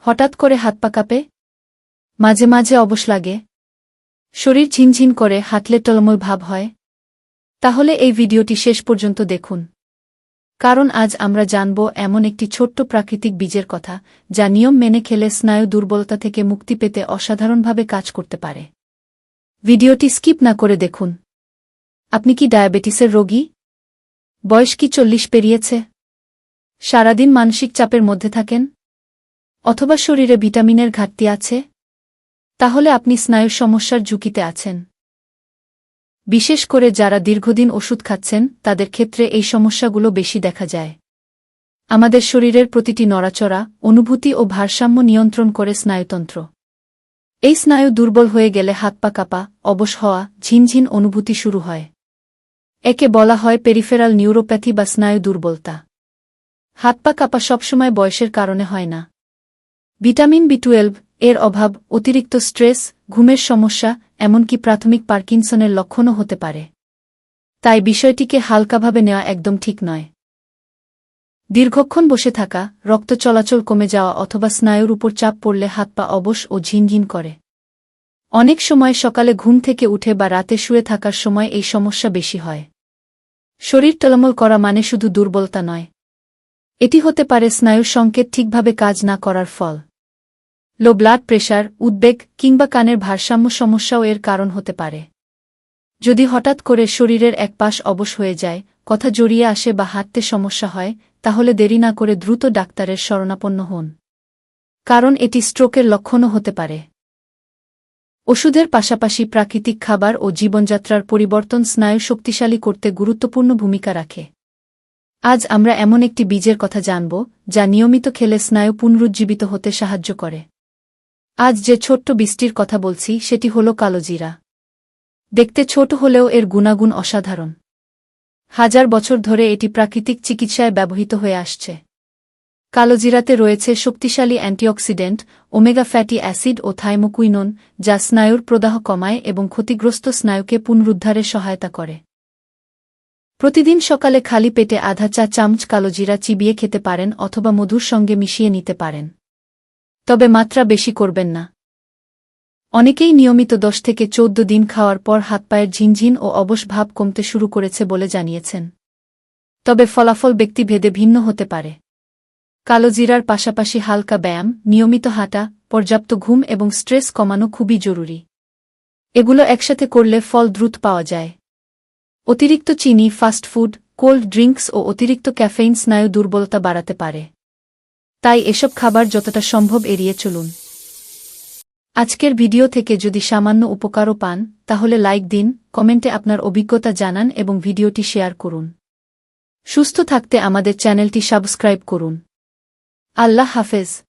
হঠাৎ করে হাত পা কাঁপে? মাঝে মাঝে অবশ লাগে? শরীর ঝিনঝিন করে হাঁটলে টলমল ভাব হয়? তাহলে এই ভিডিওটি শেষ পর্যন্ত দেখুন। কারণ আজ আমরা জানব এমন একটি ছোট্ট প্রাকৃতিক বীজের কথা, যা নিয়ম মেনে খেলে স্নায়ু দুর্বলতা থেকে মুক্তি পেতে অসাধারণভাবে কাজ করতে পারে। ভিডিওটি স্কিপ না করে দেখুন। আপনি কি ডায়াবেটিসের রোগী? বয়স কি 40 পেরিয়েছে? সারাদিন মানসিক চাপের মধ্যে থাকেন? অথবা শরীরে ভিটামিনের ঘাটতি আছে? তাহলে আপনি স্নায়ুর সমস্যার ঝুঁকিতে আছেন। বিশেষ করে যারা দীর্ঘদিন ওষুধ খাচ্ছেন, তাদের ক্ষেত্রে এই সমস্যাগুলো বেশি দেখা যায়। আমাদের শরীরের প্রতিটি নড়াচড়া, অনুভূতি ও ভারসাম্য নিয়ন্ত্রণ করে স্নায়ুতন্ত্র। এই স্নায়ু দুর্বল হয়ে গেলে হাত পা কাঁপা, অবশ হওয়া, ঝিনঝিন অনুভূতি শুরু হয়। একে বলা হয় পেরিফেরাল নিউরোপ্যাথি বা স্নায়ু দুর্বলতা। হাত পা কাঁপা সবসময় বয়সের কারণে হয় না। ভিটামিন বি12 এর অভাব, অতিরিক্ত স্ট্রেস, ঘুমের সমস্যা, এমনকি প্রাথমিক পার্কিনসনের লক্ষণও হতে পারে। তাই বিষয়টিকে হালকাভাবে নেওয়া একদম ঠিক নয়। দীর্ঘক্ষণ বসে থাকা, রক্ত চলাচল কমে যাওয়া অথবা স্নায়ুর উপর চাপ পড়লে হাত পা অবশ ও ঝিনঝিন করে। অনেক সময় সকালে ঘুম থেকে উঠে বা রাতে শুয়ে থাকার সময় এই সমস্যা বেশি হয়। শরীর টলমল করা মানে শুধু দুর্বলতা নয়। এটি হতে পারে স্নায়ুর সংকেত ঠিকভাবে কাজ না করার ফল। লো ব্লাড প্রেশার, উদ্বেগ কিংবা কানের ভারসাম্য সমস্যাও এর কারণ হতে পারে। যদি হঠাৎ করে শরীরের এক পাশ অবশ হয়ে যায়, কথা জড়িয়ে আসে বা হাঁটতে সমস্যা হয়, তাহলে দেরি না করে দ্রুত ডাক্তারের শরণাপন্ন হন। কারণ এটি স্ট্রোকের লক্ষণও হতে পারে। ওষুধের পাশাপাশি প্রাকৃতিক খাবার ও জীবনযাত্রার পরিবর্তন স্নায়ু শক্তিশালী করতে গুরুত্বপূর্ণ ভূমিকা রাখে। আজ আমরা এমন একটি বীজের কথা জানব, যা নিয়মিত খেলে স্নায়ু পুনরুজ্জীবিত হতে সাহায্য করে। আজ যে ছোট্ট বীজটির কথা বলছি সেটি হল কালোজিরা। দেখতে ছোট হলেও এর গুণাগুণ অসাধারণ। হাজার বছর ধরে এটি প্রাকৃতিক চিকিৎসায় ব্যবহৃত হয়ে আসছে। কালোজিরাতে রয়েছে শক্তিশালী অ্যান্টিঅক্সিডেন্ট, ওমেগা ফ্যাটি অ্যাসিড ও থাইমোকুইনোন, যা স্নায়ুর প্রদাহ কমায় এবং ক্ষতিগ্রস্ত স্নায়ুকে পুনরুদ্ধারে সহায়তা করে। প্রতিদিন সকালে খালি পেটে আধা চা চামচ কালোজিরা চিবিয়ে খেতে পারেন অথবা মধুর সঙ্গে মিশিয়ে নিতে পারেন। তবে মাত্রা বেশি করবেন না। অনেকেই নিয়মিত 10 থেকে 14 দিন খাওয়ার পর হাত পায়ের ঝিনঝিন ও অবশ ভাব কমতে শুরু করেছে বলে জানিয়েছেন। তবে ফলাফল ব্যক্তিভেদে ভিন্ন হতে পারে। কালোজিরার পাশাপাশি হালকা ব্যায়াম, নিয়মিত হাঁটা, পর্যাপ্ত ঘুম এবং স্ট্রেস কমানো খুবই জরুরি। এগুলো একসাথে করলে ফল দ্রুত পাওয়া যায়। অতিরিক্ত চিনি, ফাস্টফুড, কোল্ড ড্রিঙ্কস ও অতিরিক্ত ক্যাফেইন স্নায়ু দুর্বলতা বাড়াতে পারে। তাই এসব খাবার যতটা সম্ভব এড়িয়ে চলুন। আজকের ভিডিও থেকে যদি সামান্য উপকারও পান, তাহলে লাইক দিন, কমেন্টে আপনার অভিজ্ঞতা জানান এবং ভিডিওটি শেয়ার করুন। সুস্থ থাকতে আমাদের চ্যানেলটি সাবস্ক্রাইব করুন। আল্লাহ হাফেজ।